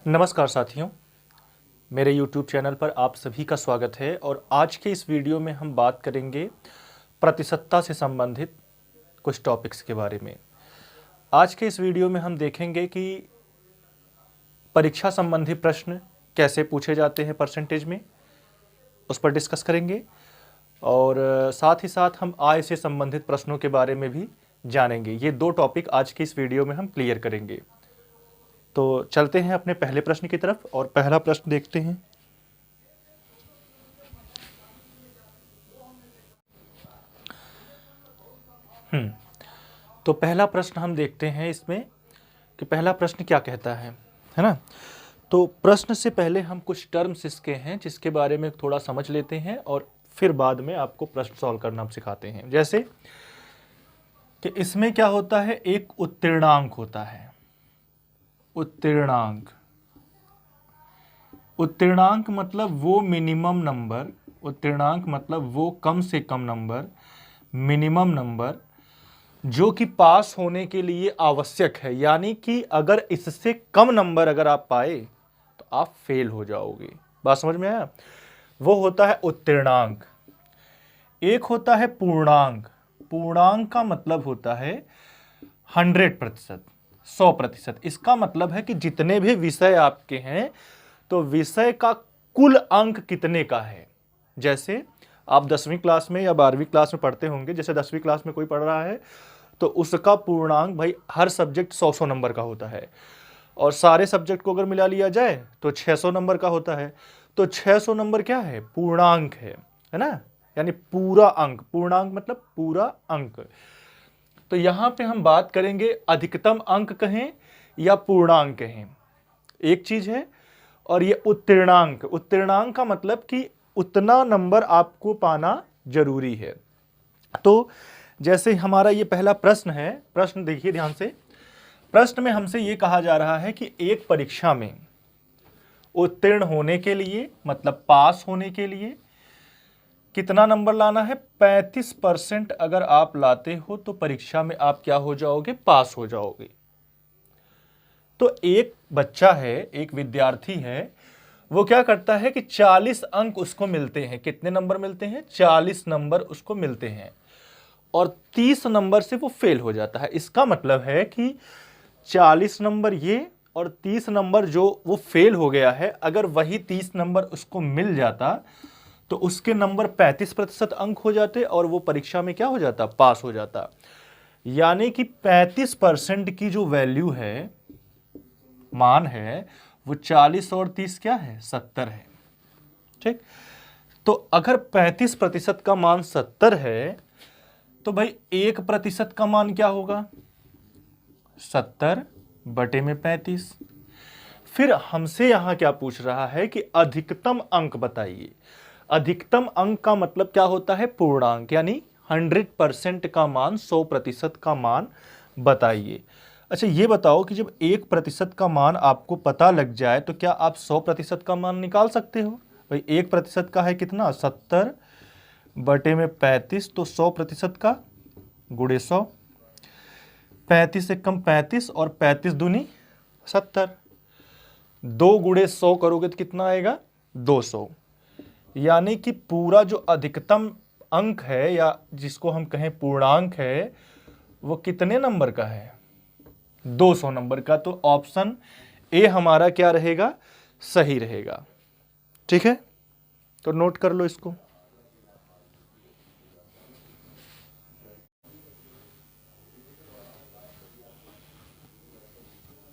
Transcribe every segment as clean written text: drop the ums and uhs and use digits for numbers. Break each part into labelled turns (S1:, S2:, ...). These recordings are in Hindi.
S1: नमस्कार साथियों, मेरे YouTube चैनल पर आप सभी का स्वागत है। और आज के इस वीडियो में हम बात करेंगे प्रतिशतता से संबंधित कुछ टॉपिक्स के बारे में। आज के इस वीडियो में हम देखेंगे कि परीक्षा संबंधी प्रश्न कैसे पूछे जाते हैं परसेंटेज में, उस पर डिस्कस करेंगे। और साथ ही साथ हम आय से संबंधित प्रश्नों के बारे में भी जानेंगे। ये दो टॉपिक आज के इस वीडियो में हम क्लियर करेंगे। तो चलते हैं अपने पहले प्रश्न की तरफ और पहला प्रश्न देखते हैं। तो पहला प्रश्न हम देखते हैं इसमें कि पहला प्रश्न क्या कहता है ना। तो प्रश्न से पहले हम कुछ टर्म्स इसके हैं जिसके बारे में थोड़ा समझ लेते हैं और फिर बाद में आपको प्रश्न सॉल्व करना हम सिखाते हैं। जैसे कि इसमें क्या होता है, एक उत्तीर्णांक होता है। उत्तीर्णांक, उत्तीर्णांक मतलब वो मिनिमम नंबर, उत्तीर्णांक मतलब वो कम से कम नंबर, मिनिमम नंबर जो कि पास होने के लिए आवश्यक है। यानी कि अगर इससे कम नंबर अगर आप पाए तो आप फेल हो जाओगे। बात समझ में आया? वो होता है उत्तीर्णांक। एक होता है पूर्णांक। पूर्णांक का मतलब होता है 100%, 100%। इसका मतलब है कि जितने भी विषय आपके हैं तो विषय का कुल अंक कितने का है। जैसे आप 10वीं क्लास में या 12वीं क्लास में पढ़ते होंगे, जैसे 10वीं क्लास में कोई पढ़ रहा है तो उसका पूर्णांक भाई हर सब्जेक्ट 100-100 नंबर का होता है। और सारे सब्जेक्ट को अगर मिला लिया जाए तो 600 नंबर का होता है। तो 600 नंबर क्या है? पूर्णांक है ना, यानी पूरा अंक। पूर्णांक मतलब पूरा अंक। तो यहां पे हम बात करेंगे अधिकतम अंक कहें या पूर्णांक कहें, एक चीज है। और ये उत्तीर्णांक, उत्तीर्णांक का मतलब कि उतना नंबर आपको पाना जरूरी है। तो जैसे हमारा ये पहला प्रश्न है, प्रश्न देखिए ध्यान से। प्रश्न में हमसे ये कहा जा रहा है कि एक परीक्षा में उत्तीर्ण होने के लिए, मतलब पास होने के लिए कितना नंबर लाना है? 35% अगर आप लाते हो तो परीक्षा में आप क्या हो जाओगे? पास हो जाओगे। तो एक बच्चा है, एक विद्यार्थी है, वो क्या करता है कि 40 अंक उसको मिलते हैं। कितने नंबर मिलते हैं? 40 नंबर उसको मिलते हैं और 30 नंबर से वो फेल हो जाता है। इसका मतलब है कि 40 नंबर ये और 30 नंबर जो वो फेल हो गया है, अगर वही 30 नंबर उसको मिल जाता तो उसके नंबर 35% अंक हो जाते और वो परीक्षा में क्या हो जाता? पास हो जाता। यानी कि 35% की जो वैल्यू है, मान है, वो 40 और 30 क्या है? 70 है। ठीक। तो अगर 35% का मान 70 है तो भाई 1% का मान क्या होगा? 70/35। फिर हमसे यहां क्या पूछ रहा है कि अधिकतम अंक बताइए। अधिकतम अंक का मतलब क्या होता है? पूर्णांक, यानी 100% का मान, 100% का मान बताइए। अच्छा ये बताओ कि जब 1% का मान आपको पता लग जाए तो क्या आप 100% का मान निकाल सकते हो? भाई 1% का है कितना? 70/35। तो 100% का गुणे 100, 35 से कम 35 और 35 दूनी 70। 2 गुणे 100 करोगे तो कितना आएगा? 200। यानी कि पूरा जो अधिकतम अंक है या जिसको हम कहें पूर्णांक है, वो कितने नंबर का है? 200 नंबर का। तो ऑप्शन ए हमारा क्या रहेगा? सही रहेगा। ठीक है, तो नोट कर लो इसको।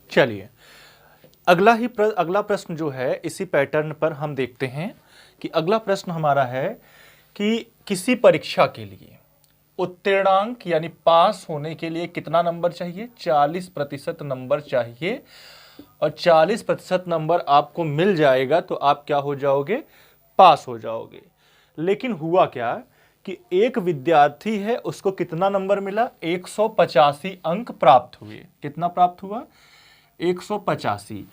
S1: चलिए अगला प्रश्न जो है इसी पैटर्न पर हम देखते हैं कि अगला प्रश्न हमारा है कि किसी परीक्षा के लिए उत्तीर्णांक यानी पास होने के लिए कितना नंबर चाहिए? 40% नंबर चाहिए। और 40% नंबर आपको मिल जाएगा तो आप क्या हो जाओगे? पास हो जाओगे। लेकिन हुआ क्या कि एक विद्यार्थी है, उसको कितना नंबर मिला? 185 अंक प्राप्त हुए। कितना प्राप्त हुआ? 185।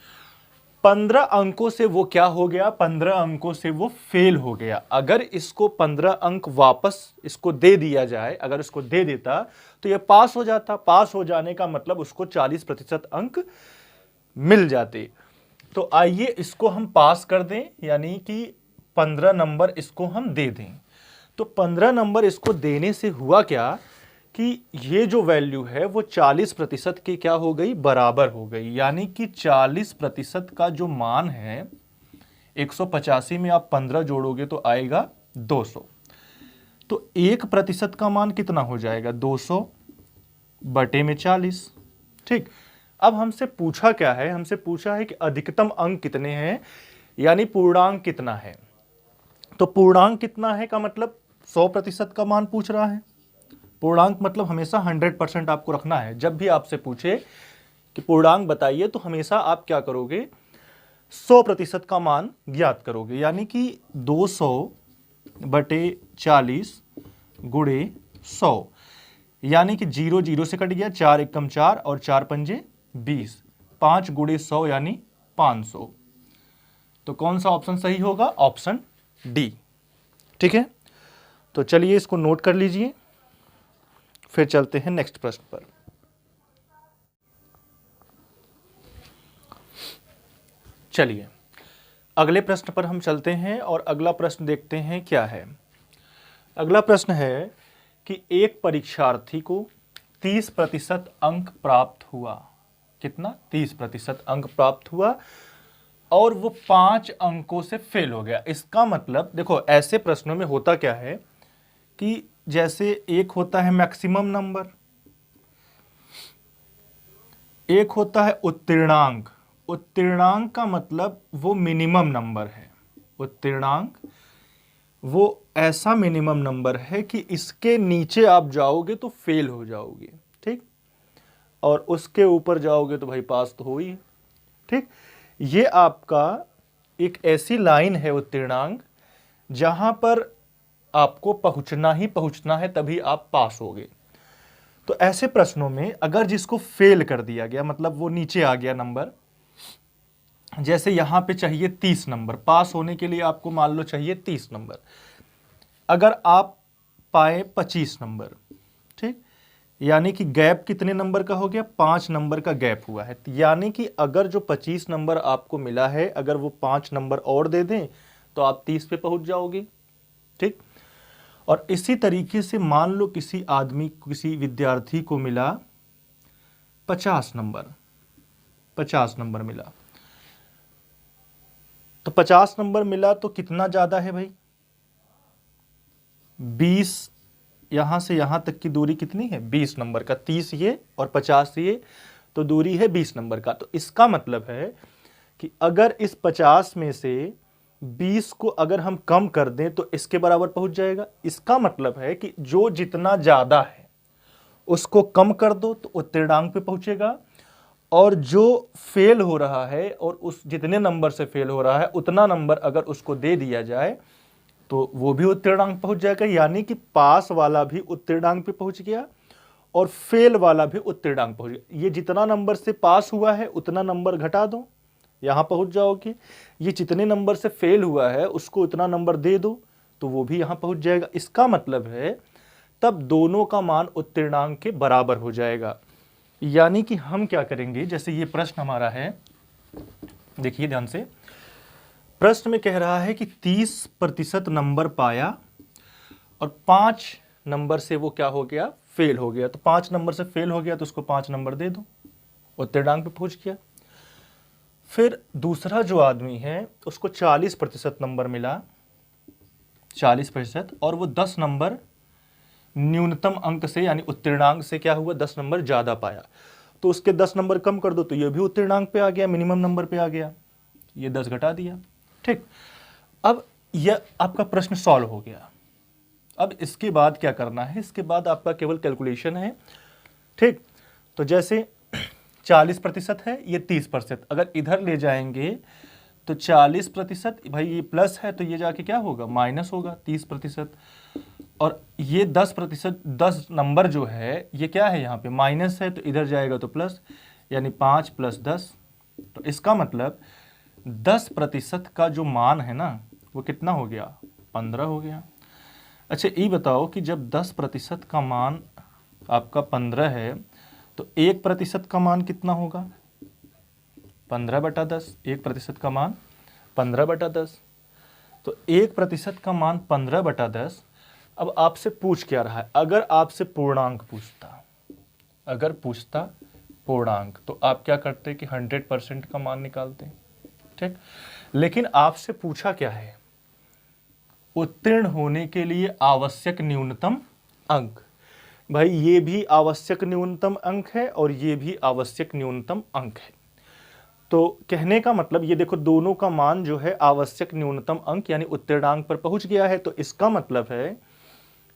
S1: 15 अंकों से वो क्या हो गया? 15 अंकों से वो फेल हो गया। अगर इसको 15 अंक वापस इसको दे दिया जाए, अगर इसको दे देता तो ये पास हो जाता। पास हो जाने का मतलब उसको 40% अंक मिल जाते। तो आइए इसको हम पास कर दें, यानी कि 15 नंबर इसको हम दे दें। तो 15 नंबर इसको देने से हुआ क्या कि ये जो वैल्यू है वो 40% की क्या हो गई, बराबर हो गई। यानी कि 40% का जो मान है 185 में आप 15 जोड़ोगे तो आएगा 200। तो 1% का मान कितना हो जाएगा, 200 बटे में 40। ठीक, अब हमसे पूछा क्या है, हमसे पूछा है कि अधिकतम अंक कितने हैं, यानी पूर्णांक कितना है। तो पूर्णांक कितना है का मतलब 100% का मान पूछ रहा है। पूर्णांक मतलब हमेशा 100% आपको रखना है। जब भी आपसे पूछे कि पूर्णांक बताइए तो हमेशा आप क्या करोगे, 100% का मान ज्ञात करोगे। यानी कि 200 बटे 40 गुणे 100, यानी कि 0 0 से कट गया, 4 एकम 4 और 4 पंजे 20, 5 गुणे 100 यानी 500। तो कौन सा ऑप्शन सही होगा, ऑप्शन डी। ठीक है, तो चलिए इसको नोट कर लीजिए, फिर चलते हैं नेक्स्ट प्रश्न पर। चलिए अगले प्रश्न पर हम चलते हैं और अगला प्रश्न देखते हैं क्या है। अगला प्रश्न है कि एक परीक्षार्थी को 30% अंक प्राप्त हुआ। कितना, 30% अंक प्राप्त हुआ और वो 5 अंकों से फेल हो गया। इसका मतलब देखो, ऐसे प्रश्नों में होता क्या है कि जैसे एक होता है मैक्सिमम नंबर, एक होता है उत्तीर्णांक। उत्तीर्णांक का मतलब वो मिनिमम नंबर है। उत्तीर्णांक वो ऐसा मिनिमम नंबर है कि इसके नीचे आप जाओगे तो फेल हो जाओगे। ठीक, और उसके ऊपर जाओगे तो भाई पास तो हो ही। ठीक, ये आपका एक ऐसी लाइन है उत्तीर्णांक जहां पर आपको पहुंचना ही पहुंचना है, तभी आप पास होगे। तो ऐसे प्रश्नों में अगर जिसको फेल कर दिया गया, मतलब वो नीचे आ गया नंबर, जैसे यहां पे चाहिए 30 नंबर, पास होने के लिए आपको मान लो चाहिए 30 नंबर, अगर आप पाए 25 नंबर, ठीक, यानी कि गैप कितने नंबर का हो गया, 5 नंबर का गैप हुआ है। यानी कि अगर जो 25 नंबर आपको मिला है, अगर वो 5 नंबर और दे दें तो आप 30 पे पहुंच जाओगे। ठीक, और इसी तरीके से मान लो किसी आदमी, किसी विद्यार्थी को मिला 50 नंबर, 50 नंबर मिला, तो 50 नंबर मिला तो कितना ज्यादा है भाई, 20, यहां से यहां तक की दूरी कितनी है, 20 नंबर का, 30 ये और 50 ये, तो दूरी है 20 नंबर का। तो इसका मतलब है कि अगर इस 50 में से 20 को अगर हम कम कर दें तो इसके बराबर पहुंच जाएगा। इसका मतलब है कि जो जितना ज्यादा है उसको कम कर दो तो उत्तीर्णांक पे पहुंचेगा, और जो फेल हो रहा है और उस जितने नंबर से फेल हो रहा है उतना नंबर अगर उसको दे दिया जाए तो वो भी उत्तीर्णांक पहुंच जाएगा। यानी कि पास वाला भी उत्तीर्णांक पे पहुंच गया और फेल वाला भी उत्तीर्णांक पहुंच गया। ये जितना नंबर से पास हुआ है उतना नंबर घटा दो, यहां पहुंच जाओगे। ये जितने नंबर से फेल हुआ है उसको उतना नंबर दे दो तो वो भी यहां पहुंच जाएगा। इसका मतलब है तब दोनों का मान उत्तीर्णांक के बराबर हो जाएगा। यानी कि हम क्या करेंगे, जैसे ये प्रश्न हमारा है, देखिए ध्यान से, प्रश्न में कह रहा है कि 30% नंबर पाया और 5 नंबर से वो क्या हो गया, फेल हो गया। तो 5 नंबर से फेल हो गया तो उसको 5 नंबर दे दो, उत्तीर्णांक पे पहुंच गया। फिर दूसरा जो आदमी है उसको 40% नंबर मिला, 40%, और वो 10 नंबर न्यूनतम अंक से यानी उत्तीर्णांक से क्या हुआ, 10 नंबर ज्यादा पाया, तो उसके 10 नंबर कम कर दो तो ये भी उत्तीर्णांक पे आ गया, मिनिमम नंबर पे आ गया, ये 10 घटा दिया। ठीक, अब यह आपका प्रश्न सॉल्व हो गया। अब इसके बाद क्या करना है, इसके बाद आपका केवल कैलकुलेशन है। ठीक, तो जैसे 40% है, ये 30%, अगर इधर ले जाएंगे तो 40%, भाई ये प्लस है तो ये जाके क्या होगा, माइनस होगा 30%, और ये 10%, 10 नंबर जो है ये क्या है, यहाँ पे माइनस है तो इधर जाएगा तो प्लस, यानी 5 + 10। तो इसका मतलब 10% का जो मान है ना वो कितना हो गया, 15 हो गया। अच्छा ये बताओ कि जब 10% का मान आपका 15 है तो 1% का मान कितना होगा, 15/10, 1% का मान 15/10। तो 1% का मान 15/10। अब आपसे पूछ क्या रहा है, अगर आपसे पूर्णांक पूछता, अगर पूछता पूर्णांक, तो आप क्या करते कि 100% का मान निकालते, ठीक। लेकिन आपसे पूछा क्या है, उत्तीर्ण होने के लिए आवश्यक न्यूनतम अंक। भाई ये भी आवश्यक न्यूनतम अंक है और ये भी आवश्यक न्यूनतम अंक है। तो कहने का मतलब ये देखो, दोनों का मान जो है आवश्यक न्यूनतम अंक यानी उत्तीर्णांक पर पहुंच गया है। तो इसका मतलब है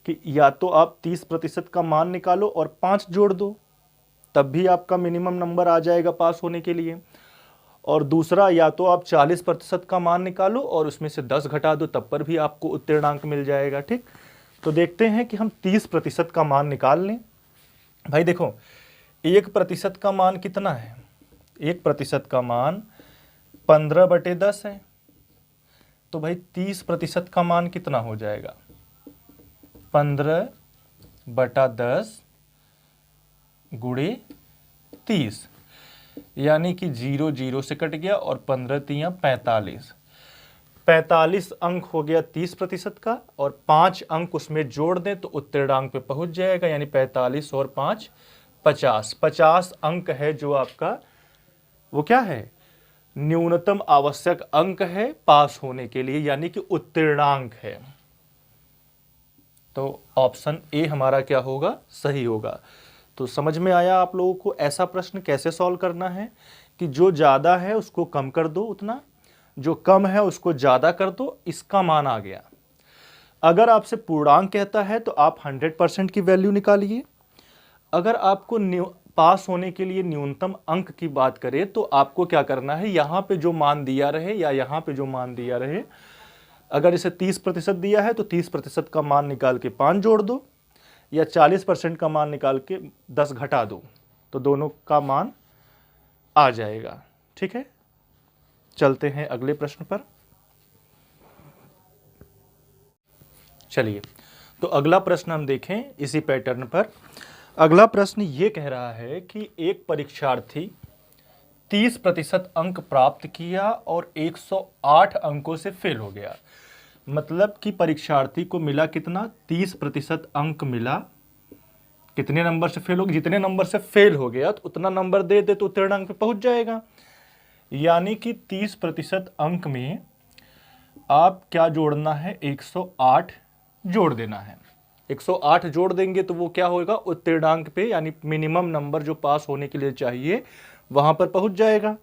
S1: कि या तो आप 30% का मान निकालो और 5 जोड़ दो, तब भी आपका मिनिमम नंबर आ जाएगा पास होने के लिए। और दूसरा, या तो आप 40% का मान निकालो और उसमें से 10 घटा दो, तब पर भी आपको उत्तीर्णांक मिल जाएगा, ठीक। तो देखते हैं कि हम 30% का मान निकाल लें। भाई देखो, 1% का मान कितना है, 1% का मान 15/10 है। तो भाई 30% का मान कितना हो जाएगा, 15/10 गुणे 30, यानी कि 0 0 से कट गया और 15 तियां 45। 45 अंक हो गया 30% का, और 5 अंक उसमें जोड़ दें तो उत्तीर्णांक पे पहुंच जाएगा, यानी 45 और 5 50। 50 अंक है जो आपका वो क्या है, न्यूनतम आवश्यक अंक है पास होने के लिए, यानी कि उत्तीर्णांक है। तो ऑप्शन ए हमारा क्या होगा, सही होगा। तो समझ में आया आप लोगों को ऐसा प्रश्न कैसे सॉल्व करना है, कि जो ज़्यादा है उसको कम कर दो उतना, जो कम है उसको ज़्यादा कर दो, इसका मान आ गया। अगर आपसे पूर्णांक कहता है तो आप 100% की वैल्यू निकालिए। अगर आपको पास होने के लिए न्यूनतम अंक की बात करें तो आपको क्या करना है, यहाँ पे जो मान दिया रहे या यहाँ पे जो मान दिया रहे, अगर इसे 30% दिया है तो 30% का मान निकाल के 5 जोड़ दो, या 40% का मान निकाल के 10 घटा दो, तो दोनों का मान आ जाएगा, ठीक है। चलते हैं अगले प्रश्न पर। चलिए, तो अगला प्रश्न हम देखें इसी पैटर्न पर। अगला प्रश्न ये कह रहा है कि एक परीक्षार्थी 30% अंक प्राप्त किया और 108 अंकों से फेल हो गया। मतलब कि परीक्षार्थी को मिला कितना, 30% अंक मिला। कितने नंबर से फेल हो गया, जितने नंबर से फेल हो गया तो उतना नंबर दे दे तो उत्तीर्णांक पे पहुंच जाएगा। यानी कि 30% अंक में आप क्या जोड़ना है, 108 जोड़ देना है। 108 जोड़ देंगे तो वो क्या होगा, उत्तीर्णांक पे यानी मिनिमम नंबर जो पास होने के लिए चाहिए वहां पर पहुंच जाएगा।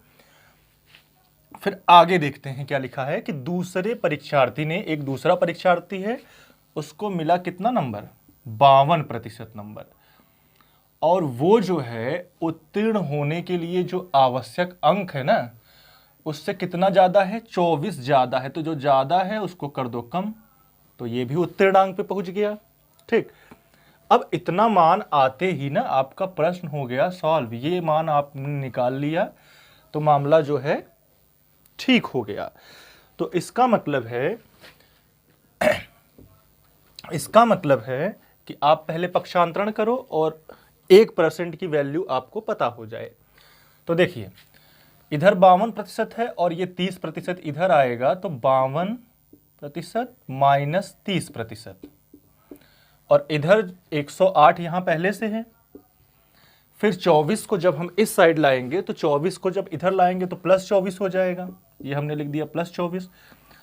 S1: फिर आगे देखते हैं क्या लिखा है कि दूसरे परीक्षार्थी ने, एक दूसरा परीक्षार्थी है, उसको मिला कितना नंबर, 52% नंबर, और वो जो है उत्तीर्ण होने के लिए जो आवश्यक अंक है ना, उससे कितना ज्यादा है, 24 ज्यादा है। तो जो ज्यादा है उसको कर दो कम, तो ये भी उत्तीर्णांक पे पहुंच गया, ठीक। अब इतना मान आते ही ना आपका प्रश्न हो गया सॉल्व। ये मान आपने निकाल लिया तो मामला जो है ठीक हो गया। तो इसका मतलब है कि आप पहले पक्षांतरण करो और 1% की वैल्यू आपको पता हो जाए। तो देखिए, इधर 52% है और ये 30% इधर आएगा, तो 52% माइनस 30%, और इधर 108 यहां पहले से है। फिर 24 को जब हम इस साइड लाएंगे तो 24 को जब इधर लाएंगे तो प्लस 24 हो जाएगा। ये हमने लिख दिया प्लस 24।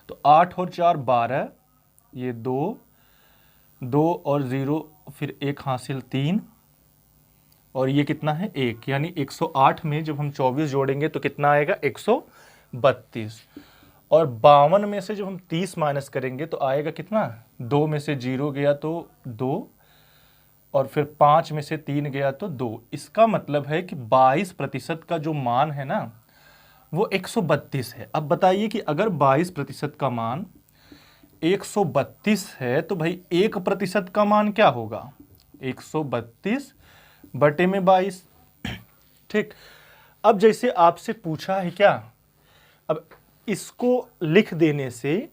S1: तो 8 और 4 12, ये 2 2 और 0, फिर 1 हासिल 3, और ये कितना है 1, यानी 108 में जब हम 24 जोड़ेंगे तो कितना आएगा, 132। और 52 में से जब हम 30 माइनस करेंगे तो आएगा कितना, 2 में से 0 गया तो 2, और फिर 5 में से 3 गया तो 2। इसका मतलब है कि 22% का जो मान है ना वो 132 है। अब बताइए कि अगर 22% का मान 132 है तो भाई 1% का मान क्या होगा, 132 बटे में 22, ठीक। अब जैसे आपसे पूछा है क्या, अब इसको लिख देने से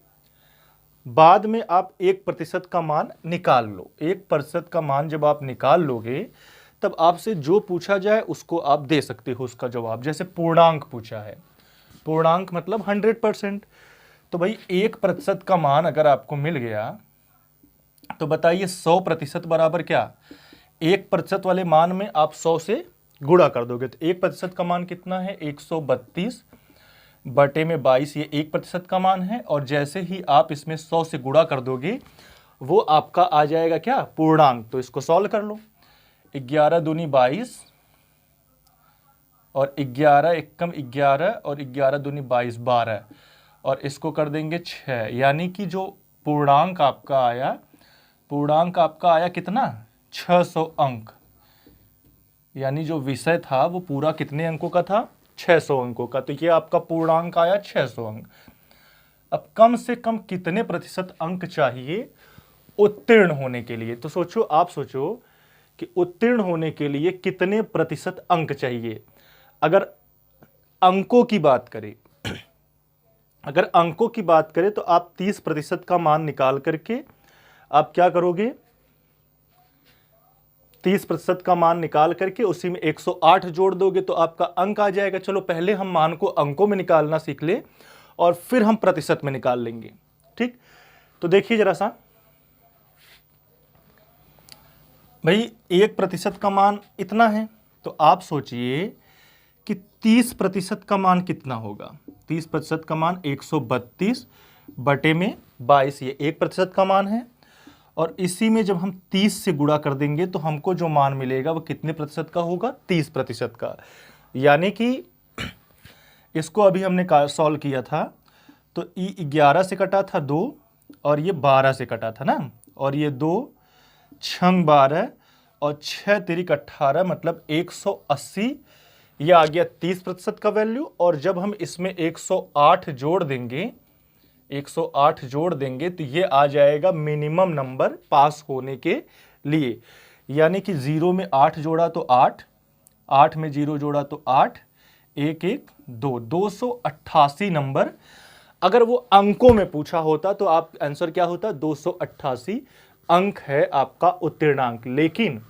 S1: बाद में आप 1% का मान निकाल लो। 1% का मान जब आप निकाल लोगे तब आपसे जो पूछा जाए उसको आप दे सकते हो उसका जवाब। जैसे पूर्णांक पूछा है, पूर्णांक मतलब 100%, तो भाई 1% का मान अगर आपको मिल गया तो बताइए 100% बराबर क्या, 1% वाले मान में आप 100 से गुणा कर दोगे तो 1% का मान कितना है, 132 बटे में 22, ये 1% का मान है। और जैसे ही आप इसमें 100 से गुणा कर दोगे वो आपका आ जाएगा क्या, पूर्णांक। तो इसको सॉल्व कर लो, 11 दूनी 22 और 11 एकम 11 और 11 दूनी 22 12 और इसको कर देंगे 6, यानी कि जो पूर्णांक आपका आया, पूर्णांक आपका आया कितना, 600 अंक। यानी जो विषय था वो पूरा कितने अंकों का था, 600 अंकों का। तो ये आपका पूर्णांक आया 600 अंक। अब कम से कम कितने प्रतिशत अंक चाहिए उत्तीर्ण होने के लिए, तो सोचो, आप सोचो कि उत्तीर्ण होने के लिए कितने प्रतिशत अंक चाहिए। अगर अंकों की बात करें, अगर अंकों की बात करें तो आप 30% का मान निकाल करके आप क्या करोगे, 30% का मान निकाल करके उसी में 108 जोड़ दोगे तो आपका अंक आ जाएगा। चलो पहले हम मान को अंकों में निकालना सीख ले और फिर हम प्रतिशत में निकाल लेंगे, ठीक। तो देखिए जरा सा भाई, 1% का मान इतना है, तो आप सोचिए कि 30% का मान कितना होगा। 30% का मान 132 बटे में 22, ये 1% का मान है। और इसी में जब हम 30 से गुणा कर देंगे तो हमको जो मान मिलेगा वो कितने प्रतिशत का होगा, 30% का। यानी कि इसको अभी हमने सॉल्व किया था तो 11 से कटा था 2 और ये 12 से कटा था ना, और ये 2 छंग 12 और 6 तिरिक 18 मतलब 180, ये आ गया 30% का वैल्यू। और जब हम इसमें 108 जोड़ देंगे, 108 जोड़ देंगे तो ये आ जाएगा मिनिमम नंबर पास होने के लिए। यानी कि 0 में 8 जोड़ा तो 8, 8 में 0 जोड़ा तो 8, 1 1 2, 288 नंबर। अगर वो अंकों में पूछा होता तो आप आंसर क्या होता, 288 अंक है आपका उत्तीर्णांक। लेकिन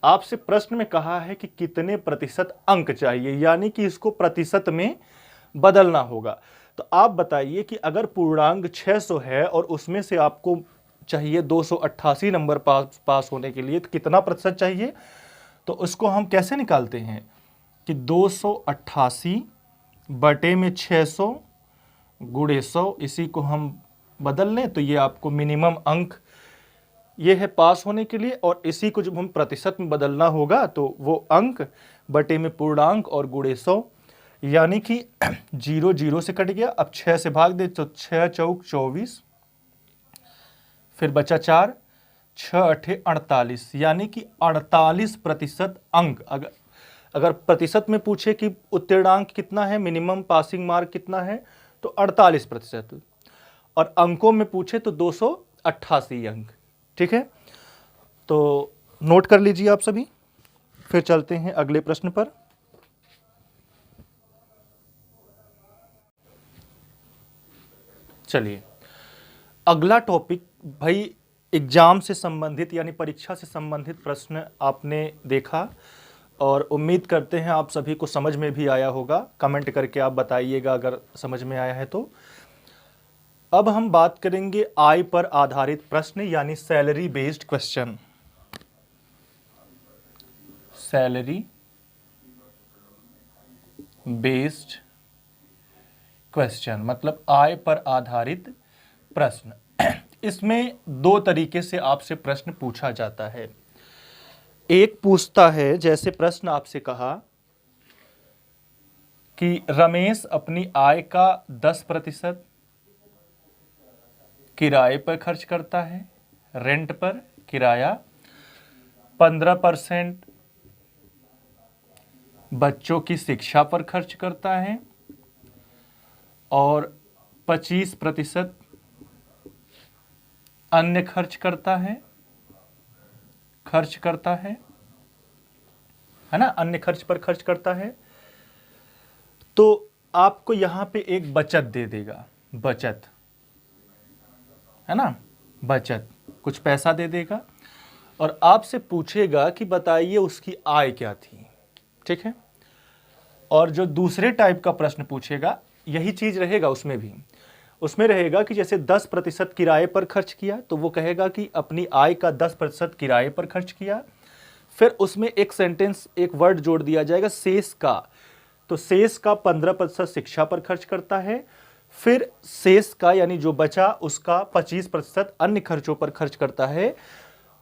S1: आपसे प्रश्न में कहा है कि कितने प्रतिशत अंक चाहिए, यानी कि इसको प्रतिशत में बदलना होगा। तो आप बताइए कि अगर पूर्णांक 600 है और उसमें से आपको चाहिए 288 नंबर पास होने के लिए, तो कितना प्रतिशत चाहिए। तो उसको हम कैसे निकालते हैं कि 288 बटे में 600 गुणे 100, इसी को हम बदल लें तो ये आपको मिनिमम अंक ये है पास होने के लिए। और इसी को जब हम प्रतिशत में बदलना होगा तो वो अंक बटे में पूर्णांक और गुणे 100, यानी कि 0 0 से कट गया। अब 6 से भाग दे तो 6 चौक 24, फिर बचा 4, 6 8 48, यानी कि 48% अंक। अगर प्रतिशत में पूछे कि उत्तीर्णांक कितना है, मिनिमम पासिंग मार्क कितना है, तो 48%। और अंकों में पूछे तो 288 अंक, ठीक है। तो नोट कर लीजिए आप सभी, फिर चलते हैं अगले प्रश्न पर। चलिए अगला टॉपिक, भाई एग्जाम से संबंधित यानी परीक्षा से संबंधित प्रश्न आपने देखा और उम्मीद करते हैं आप सभी को समझ में भी आया होगा। कमेंट करके आप बताइएगा अगर समझ में आया है तो। अब हम बात करेंगे आय पर आधारित प्रश्न यानी salary based question. Salary based question मतलब आय पर आधारित प्रश्न। इसमें दो तरीके से आपसे प्रश्न पूछा जाता है। एक पूछता है, जैसे प्रश्न आपसे कहा कि रमेश अपनी आय का 10% किराए पर खर्च करता है, रेंट पर किराया, 15% बच्चों की शिक्षा पर खर्च करता है और 25% अन्य खर्च करता है ना, अन्य खर्च पर खर्च करता है। तो आपको यहां पे एक बचत दे देगा, बचत है ना, बचत कुछ पैसा दे देगा। और आपसे पूछेगा कि बताइए उसकी आय क्या थी। ठीक है, और जो दूसरे टाइप का प्रश्न पूछेगा यही चीज रहेगा उसमें भी। उसमें रहेगा कि जैसे 10% किराए पर खर्च किया, तो वो कहेगा कि अपनी आय का 10% किराए पर खर्च किया। फिर उसमें एक सेंटेंस, एक वर्ड जोड़ दिया जाएगा शेष का, तो शेष का 15% शिक्षा पर खर्च करता है। फिर शेष का यानी जो बचा उसका 25% अन्य खर्चों पर खर्च करता है।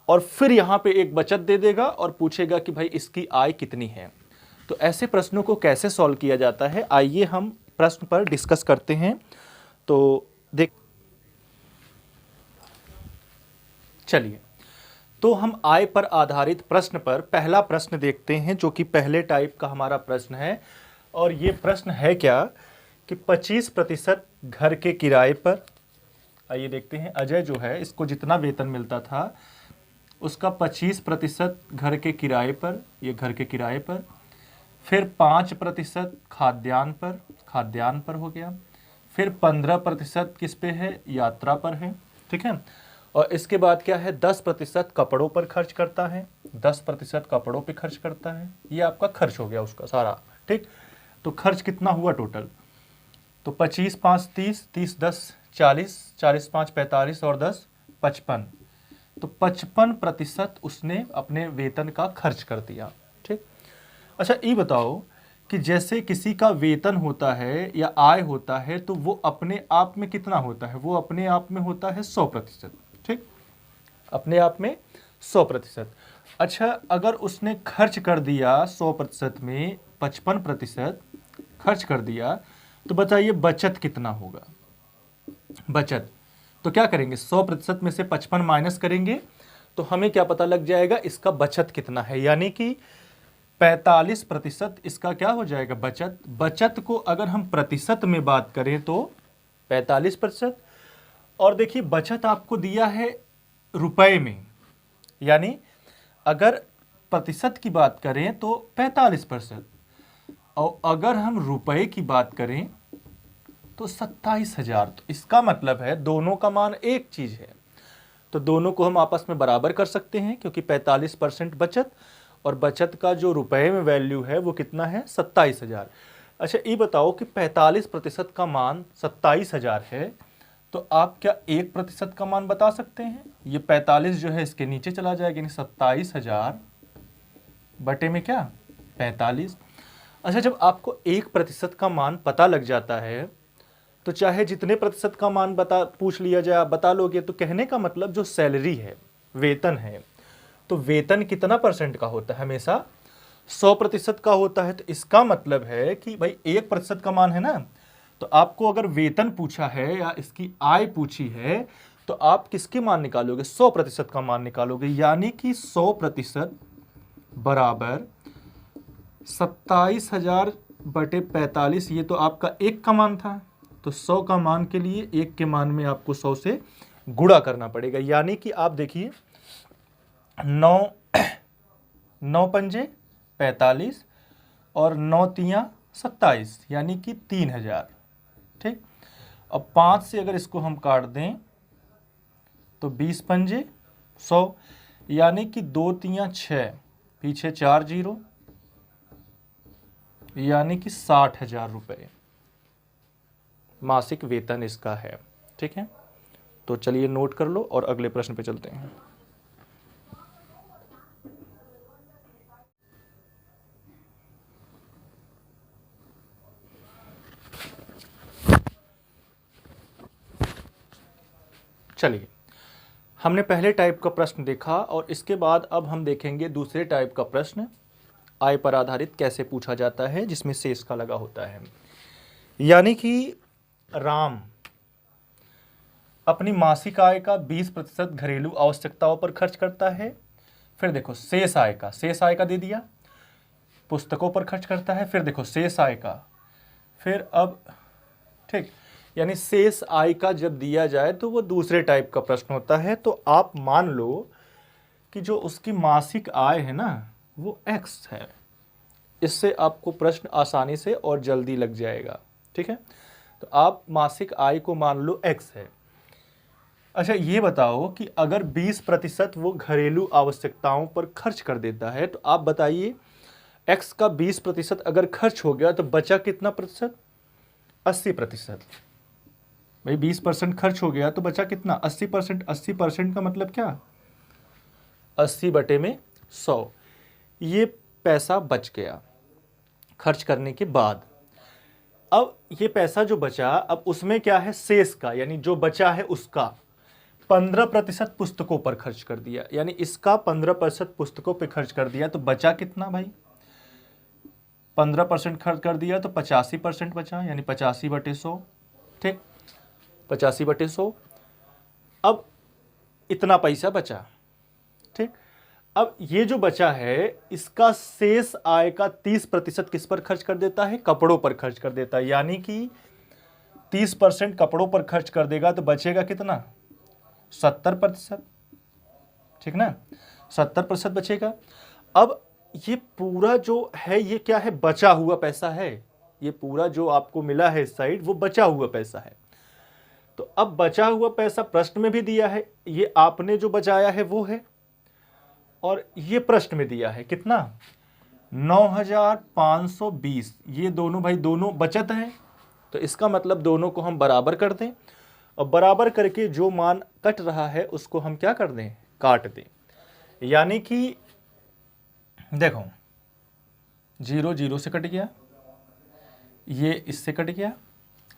S1: और फिर यहां पे एक बचत दे देगा और पूछेगा कि भाई इसकी आय कितनी है। तो ऐसे प्रश्नों को कैसे सॉल्व किया जाता है, आइए हम प्रश्न पर डिस्कस करते हैं। तो चलिए, तो हम आय पर आधारित प्रश्न पर पहला प्रश्न देखते हैं, जो कि पहले टाइप का हमारा प्रश्न है। और ये प्रश्न है क्या कि 25% घर के किराए पर। आइए देखते हैं, अजय जो है इसको जितना वेतन मिलता था उसका 25% घर के किराए पर, ये घर के किराए पर। फिर 5% खाद्यान्न पर हो गया। फिर 15% किस पे है, यात्रा पर है। ठीक है, और इसके बाद क्या है, 10% कपड़ों पर खर्च करता है, 10% कपड़ों पे खर्च करता है। ये आपका खर्च हो गया उसका सारा। ठीक, तो खर्च कितना हुआ टोटल, तो 25 5 30, 30 10 40, 40 5 45 और 10 55। तो 55% उसने अपने वेतन का खर्च कर दिया। ठीक, अच्छा ये बताओ कि जैसे किसी का वेतन होता है या आय होता है तो वो अपने आप में कितना होता है, वो अपने आप में होता है 100%। ठीक, अपने आप में 100%। अच्छा, अगर उसने खर्च कर दिया 100% में 55% खर्च कर दिया, तो बताइए बचत कितना होगा। बचत तो क्या करेंगे, 100% में से 55 माइनस करेंगे तो हमें क्या पता लग जाएगा, इसका बचत कितना है, यानी कि 45% इसका क्या हो जाएगा, बचत। बचत को अगर हम प्रतिशत में बात करें तो 45%। और देखिए बचत आपको दिया है रुपए में, यानी अगर प्रतिशत की बात करें तो 45%, और अगर हम रुपए की बात करें तो 27,000। तो इसका मतलब है दोनों का मान एक चीज है, तो दोनों को हम आपस में बराबर कर सकते हैं, क्योंकि 45% बचत और बचत का जो रुपए में वैल्यू है वो कितना है, 27,000। अच्छा ये बताओ कि 45% का मान 27,000 है, तो आप क्या 1% का मान बता सकते हैं। ये 45 जो है इसके नीचे चला जाएगा, यानी 27,000 बटे में क्या, 45। अच्छा, जब आपको 1% का मान पता लग जाता है तो चाहे जितने प्रतिशत का मान पूछ लिया जाए आप बता लोगे। तो कहने का मतलब जो सैलरी है, वेतन है, तो वेतन कितना परसेंट का होता है, हमेशा 100% का होता है। तो इसका मतलब है कि भाई 1% का मान है ना, तो आपको अगर वेतन पूछा है या इसकी आय पूछी है तो आप किसके मान निकालोगे, 100% का मान निकालोगे। यानी कि 100% बराबर 27,000 बटे 45। ये तो आपका 1 का मान था, तो 100 का मान के लिए 1 के मान में आपको 100 से गुणा करना पड़ेगा। यानी कि आप देखिए 9 पंजे 45 और 9 तियां 27, यानी कि 3,000। ठीक, अब 5 से अगर इसको हम काट दें तो 20 पंजे 100, यानी कि 2 तियां 6, पीछे 4 जीरो, यानी कि 60,000 रुपये मासिक वेतन इसका है। ठीक है, तो चलिए नोट कर लो और अगले प्रश्न पे चलते हैं। चलिए, हमने पहले टाइप का प्रश्न देखा और इसके बाद अब हम देखेंगे दूसरे टाइप का प्रश्न, आय पर आधारित कैसे पूछा जाता है, जिसमें शेष का लगा होता है। यानी कि राम अपनी मासिक आय का 20% घरेलू आवश्यकताओं पर खर्च करता है। फिर देखो शेष आय का दे दिया, पुस्तकों पर खर्च करता है। फिर देखो शेष आय का, फिर अब ठीक, यानी शेष आय का जब दिया जाए तो वो दूसरे टाइप का प्रश्न होता है। तो आप मान लो कि जो उसकी मासिक आय है ना वो x है, इससे आपको प्रश्न आसानी से और जल्दी लग जाएगा। ठीक है, तो आप मासिक आय को मान लो x है। अच्छा ये बताओ कि अगर 20% वो घरेलू आवश्यकताओं पर खर्च कर देता है तो आप बताइए x का 20% अगर खर्च हो गया तो बचा कितना प्रतिशत? 80%। भाई 20% खर्च हो गया तो बचा कितना? 80%। 80% का मतलब क्या? 80/100। ये पैसा बच गया खर्च करने के बाद। अब ये पैसा जो बचा, अब उसमें क्या है? शेष का, यानी जो बचा है उसका 15% पुस्तकों पर खर्च कर दिया, यानी इसका 15% पुस्तकों पर खर्च कर दिया तो बचा कितना भाई? 15% खर्च कर दिया तो 85% बचा, यानी 85/100। ठीक, 85/100। अब इतना पैसा बचा। ठीक, अब ये जो बचा है इसका शेष आय का 30% किस पर खर्च कर देता है? कपड़ों पर खर्च कर देता है, यानी कि 30% कपड़ों पर खर्च कर देगा तो बचेगा कितना? 70%। ठीक ना, 70% बचेगा। अब ये पूरा जो है ये क्या है? बचा हुआ पैसा है। ये पूरा जो आपको मिला है इस साइड वो बचा हुआ पैसा है। तो अब बचा हुआ पैसा प्रश्न में भी दिया है, ये आपने जो बचाया है वो है, और ये प्रश्न में दिया है कितना? 9520। ये दोनों भाई दोनों बचत है, तो इसका मतलब दोनों को हम बराबर कर दें, और बराबर करके जो मान कट रहा है उसको हम क्या कर दें? काट दें। यानी कि देखो 0 0 से कट गया, ये इससे कट गया।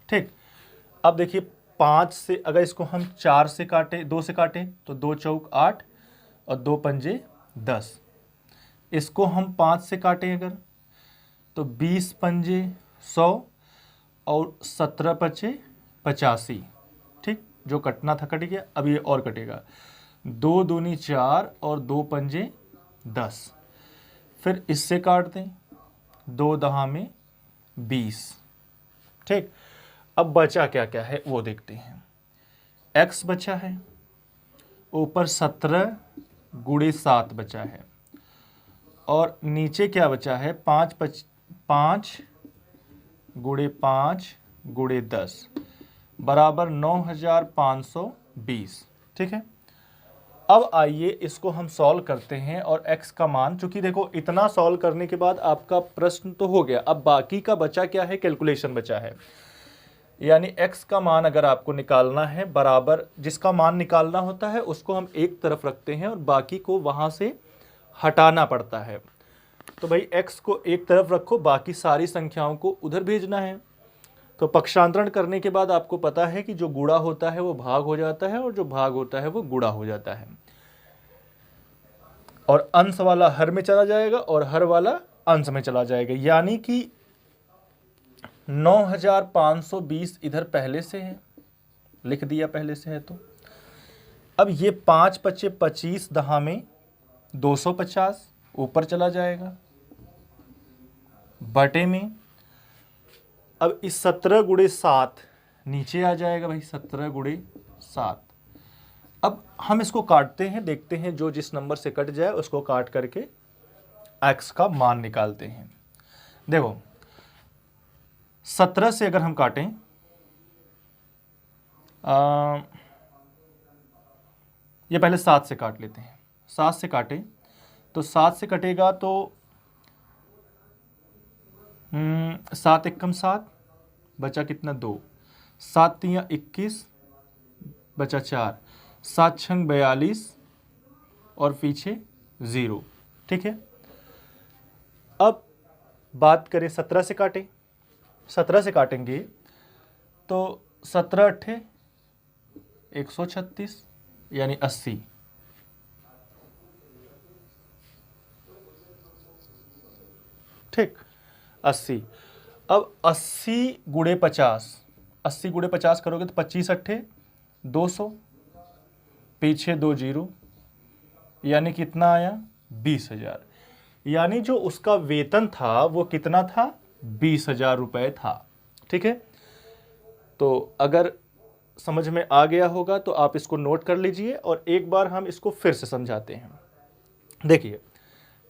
S1: ठीक, अब देखिए 5 से अगर इसको हम 4 से काटे, 2 से काटें तो 2 चौक 8 और 2 पंजे 10। इसको हम 5 से काटें अगर तो 20 पंजे 100 और 17 पचे 85। ठीक, जो कटना था कट गया, अब ये और कटेगा। 2 दूनी 4 और 2 पंजे 10। फिर इससे काट दें, 2 दहा में 20। ठीक, अब बचा क्या क्या है वो देखते हैं। x बचा है, ऊपर 17 गुणे 7 बचा है, और नीचे क्या बचा है? 5 गुणे 5 गुणे 10 बराबर 9520। ठीक है, अब आइए इसको हम सॉल्व करते हैं, और x का मान, चूंकि देखो इतना सॉल्व करने के बाद आपका प्रश्न तो हो गया, अब बाकी का बचा क्या है? कैलकुलेशन बचा है। यानी x का मान अगर आपको निकालना है, बराबर जिसका मान निकालना होता है उसको हम एक तरफ रखते हैं और बाकी को वहां से हटाना पड़ता है। तो भाई x को एक तरफ रखो, बाकी सारी संख्याओं को उधर भेजना है। तो पक्षांतरण करने के बाद आपको पता है कि जो गुणा होता है वो भाग हो जाता है, और जो भाग होता है वो गुणा हो जाता है, और अंश वाला हर में चला जाएगा और हर वाला अंश में चला जाएगा। यानी कि 9520 इधर पहले से है, लिख दिया पहले से है। तो अब ये 5 पचे 25 दहा में 250 ऊपर चला जाएगा, बटे में अब इस 17 गुणे 7 नीचे आ जाएगा भाई, 17 गुणे 7। अब हम इसको काटते हैं, देखते हैं जो जिस नंबर से कट जाए उसको काट करके x का मान निकालते हैं। देखो 17 से अगर हम काटें, ये पहले 7 से काट लेते हैं। 7 से काटें तो 7 से कटेगा तो 7 एकम 7 बचा कितना? 2। 7 तियां 21 बचा 4। 7 छंग 42 और पीछे 0। ठीक है, अब बात करें 17 से काटें। 17 से काटेंगे तो 17 अट्ठे 136 यानी 80। ठीक, 80। अब 80 गुणे 50, 80 गुणे 50 करोगे तो 25 अट्ठे 200, पीछे 2 जीरो, यानी कितना आया? 20,000। यानी जो उसका वेतन था वो कितना था? 20,000 रुपये था। ठीक है, तो अगर समझ में आ गया होगा तो आप इसको नोट कर लीजिए, और एक बार हम इसको फिर से समझाते हैं। देखिए,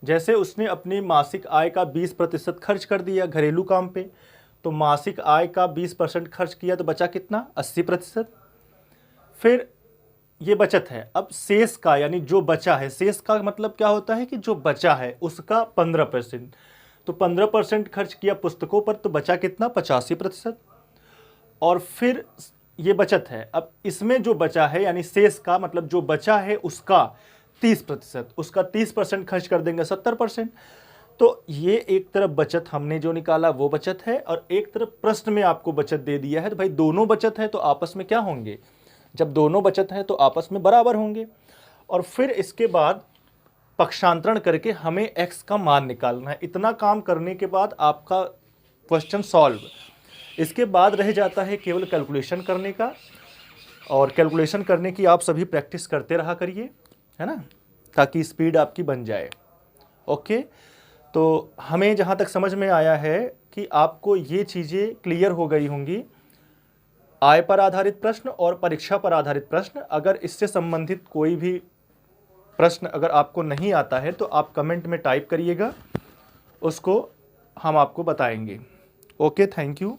S1: जैसे उसने अपनी मासिक आय का 20% खर्च कर दिया घरेलू काम पे, तो मासिक आय का 20% खर्च किया तो बचा कितना? 80%। फिर ये बचत है। अब शेष का यानी जो बचा है, शेष का मतलब क्या होता है कि जो बचा है उसका 15%। तो 15% खर्च किया पुस्तकों पर, तो बचा कितना, 85%। और फिर ये बचत है। अब इसमें जो बचा है यानी शेष का मतलब जो बचा है उसका 30%, उसका 30% खर्च कर देंगे 70%। तो ये एक तरफ बचत हमने जो निकाला वो बचत है, और एक तरफ प्रश्न में आपको बचत दे दिया है। तो भाई दोनों बचत है तो आपस में क्या होंगे, जब दोनों बचत है तो आपस में बराबर होंगे। और फिर इसके बाद पक्षांतरण करके हमें x का मान निकालना है। इतना काम करने के बाद आपका क्वेश्चन सॉल्व। इसके बाद रह जाता है केवल कैलकुलेशन करने का, और कैलकुलेशन करने की आप सभी प्रैक्टिस करते रहा करिए, है ना, ताकि स्पीड आपकी बन जाए। ओके, तो हमें जहाँ तक समझ में आया है कि आपको ये चीज़ें क्लियर हो गई होंगी, आय पर आधारित प्रश्न और परीक्षा पर आधारित प्रश्न। अगर इससे संबंधित कोई भी प्रश्न अगर आपको नहीं आता है तो आप कमेंट में टाइप करिएगा, उसको हम आपको बताएंगे। Okay, thank you.